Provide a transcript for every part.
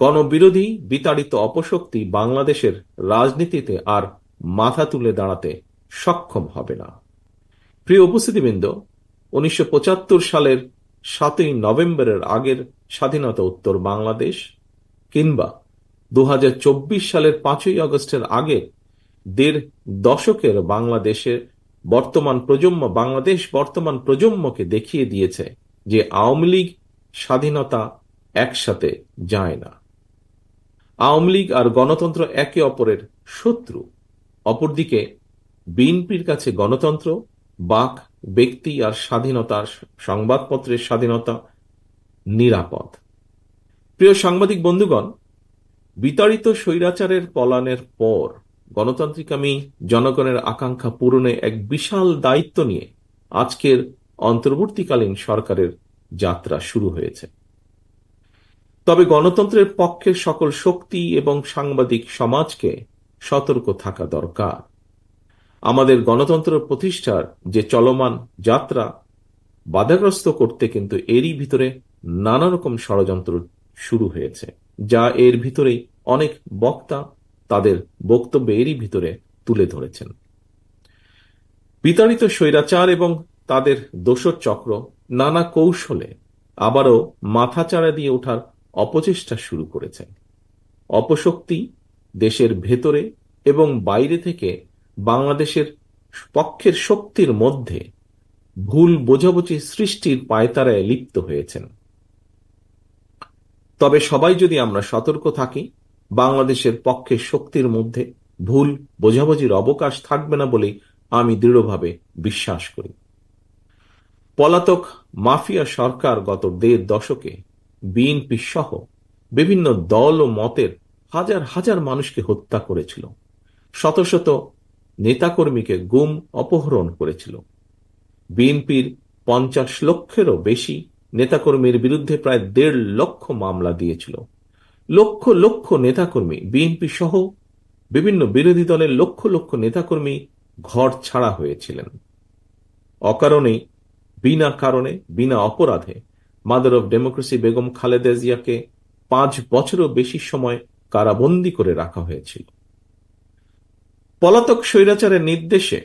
গণবিরোধী বিতাড়িত অপশক্তি বাংলাদেশের রাজনীতিতে আর মাথা তুলে দাঁড়াতে সক্ষম হবে না। প্রিয় উপস্থিতিবৃন্দ, 1975 সালের 7ই নভেম্বরের আগের স্বাধীনতা উত্তর বাংলাদেশ কিংবা 2024 সালের 5ই আগস্টের আগে দেড় দশকের বাংলাদেশ বর্তমান প্রজন্মকে দেখিয়ে দিয়েছে যে আওয়ামী লীগ স্বাধীনতা একসাথে যায় না। আওয়ামী লীগ আর গণতন্ত্র একে অপরের শত্রু। অপরদিকে বিএনপির কাছে গণতন্ত্র, বাক, ব্যক্তি আর স্বাধীনতার সংবাদপত্রের স্বাধীনতা নিরাপদ। প্রিয় সাংবাদিক বন্ধুগণ, বিতাড়িত স্বৈরাচারের পলায়নের পর গণতান্ত্রিকামী জনগণের আকাঙ্ক্ষা পূরণে এক বিশাল দায়িত্ব নিয়ে আজকের অন্তর্বর্তীকালীন সরকারের যাত্রা শুরু হয়েছে। তবে গণতন্ত্রের পক্ষের সকল শক্তি এবং সাংবাদিক সমাজকে সতর্ক থাকা দরকার। আমাদের গণতন্ত্র প্রতিষ্ঠার যে চলমান যাত্রা বাধাগ্রস্ত করতে কিন্তু এরই ভিতরে নানা রকম ষড়যন্ত্র শুরু হয়েছে, যা এর ভিতরেই অনেক বক্তা তাদের বক্তব্যে এরই ভিতরে তুলে ধরেছেন। বিতাড়িত স্বৈরাচার এবং তাদের দোসর চক্র নানা কৌশলে আবারও মাথাচাড়া দিয়ে ওঠার অপচেষ্টা শুরু করেছে। অপশক্তি দেশের ভেতরে এবং বাইরে থেকে বাংলাদেশের পক্ষের শক্তির মধ্যে ভুল বোঝাবুঝি সৃষ্টির পায়তারায় লিপ্ত হয়েছেন। তবে সবাই যদি আমরা সতর্ক থাকি, বাংলাদেশের পক্ষের শক্তির মধ্যে ভুল বোঝাবুঝির অবকাশ থাকবে না বলেই আমি দৃঢ়ভাবে বিশ্বাস করি। পলাতক মাফিয়া সরকার গত দেড় দশকে বিএনপি সহ বিভিন্ন দল ও মতের হাজার হাজার মানুষকে হত্যা করেছিল, শত শত নেতাকর্মীকে গুম অপহরণ করেছিল। বিএনপির 50 লক্ষেরও বেশি নেতাকর্মীর বিরুদ্ধে প্রায় 1.5 লক্ষ মামলা দিয়েছিল। লক্ষ লক্ষ নেতাকর্মী, বিএনপি সহ বিভিন্ন বিরোধী দলের লক্ষ লক্ষ নেতাকর্মী ঘর ছাড়া হয়েছিলেন। অকারণে, বিনা কারণে, বিনা অপরাধে mother of democracy Begum Khaleda জিয়াকে 5 বছরও বেশি সময় কারাবন্দী করে রাখা হয়েছিল। পলাতক স্বৈরাচারের নির্দেশে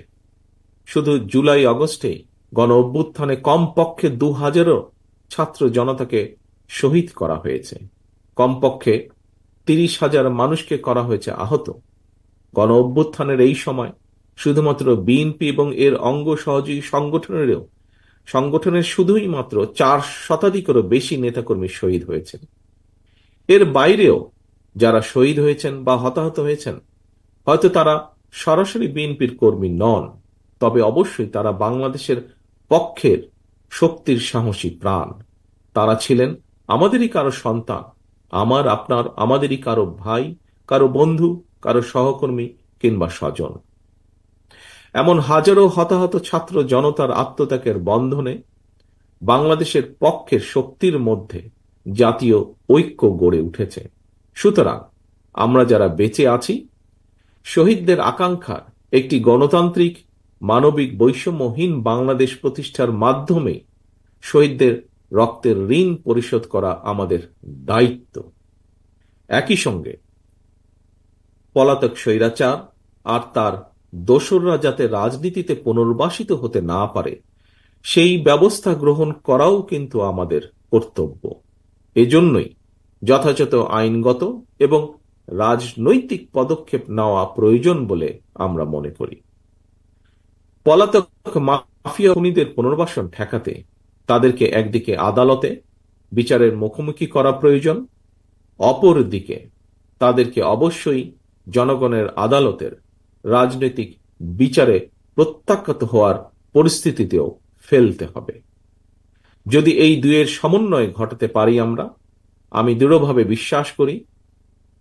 শুধু জুলাই আগস্টে গণ অভ্যুত্থানে কমপক্ষে 2000 ছাত্র জনতাকে শহীদ করা হয়েছে। কমপক্ষে 30,000 মানুষকে করা হয়েছে আহত। গণ অভ্যুত্থানের এই সময় শুধুমাত্র বিএনপি এবং এর অঙ্গ সহযোগী সংগঠনের শুধুই মাত্র 4 শতাধিকেরও বেশি নেতাকর্মী শহীদ হয়েছেন। এর বাইরেও যারা শহীদ হয়েছেন বা হতাহত হয়েছেন, হয়তো তারা সরাসরি বিএনপির কর্মী নন, তবে অবশ্যই তারা বাংলাদেশের পক্ষের শক্তির সাহসী প্রাণ। তারা ছিলেন আমাদেরই কারো সন্তান, আমার, আপনার, আমাদেরই কারো ভাই, কারো বন্ধু, কারো সহকর্মী কিংবা স্বজন। এমন হাজারো হতাহত ছাত্র জনতার আত্মত্যাগের বন্ধনে বাংলাদেশের পক্ষের শক্তির মধ্যে জাতীয় ঐক্য গড়ে উঠেছে। সুতরাং আমরা যারা বেঁচে আছি, শহীদদের আকাঙ্ক্ষার একটি গণতান্ত্রিক, মানবিক, বৈষম্যহীন বাংলাদেশ প্রতিষ্ঠার মাধ্যমে শহীদদের রক্তের ঋণ পরিশোধ করা আমাদের দায়িত্ব। একই সঙ্গে পলাতক স্বৈরাচার আর তার দোসররা যাতে রাজনীতিতে পুনর্বাসিত হতে না পারে, সেই ব্যবস্থা গ্রহণ করাও কিন্তু আমাদের কর্তব্য। এজন্যই যথাযথ আইনগত এবং রাজনৈতিক পদক্ষেপ নেওয়া প্রয়োজন বলে আমরা মনে করি। পলাতক মাফিয়া খুনিদের পুনর্বাসন ঠেকাতে তাদেরকে একদিকে আদালতে বিচারের মুখোমুখি করা প্রয়োজন, অপরদিকে তাদেরকে অবশ্যই জনগণের আদালতের রাজনৈতিক বিচারে প্রত্যাখ্যাত হওয়ার পরিস্থিতিতেও ফেলতে হবে। যদি এই দুয়ের সমন্বয় ঘটাতে পারি আমি দৃঢ়ভাবে বিশ্বাস করি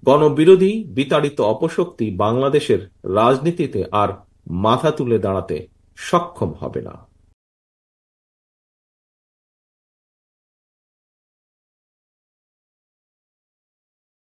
গণবিরোধী বিতাড়িত অপশক্তি বাংলাদেশের রাজনীতিতে আর মাথা তুলে দাঁড়াতে সক্ষম হবে না।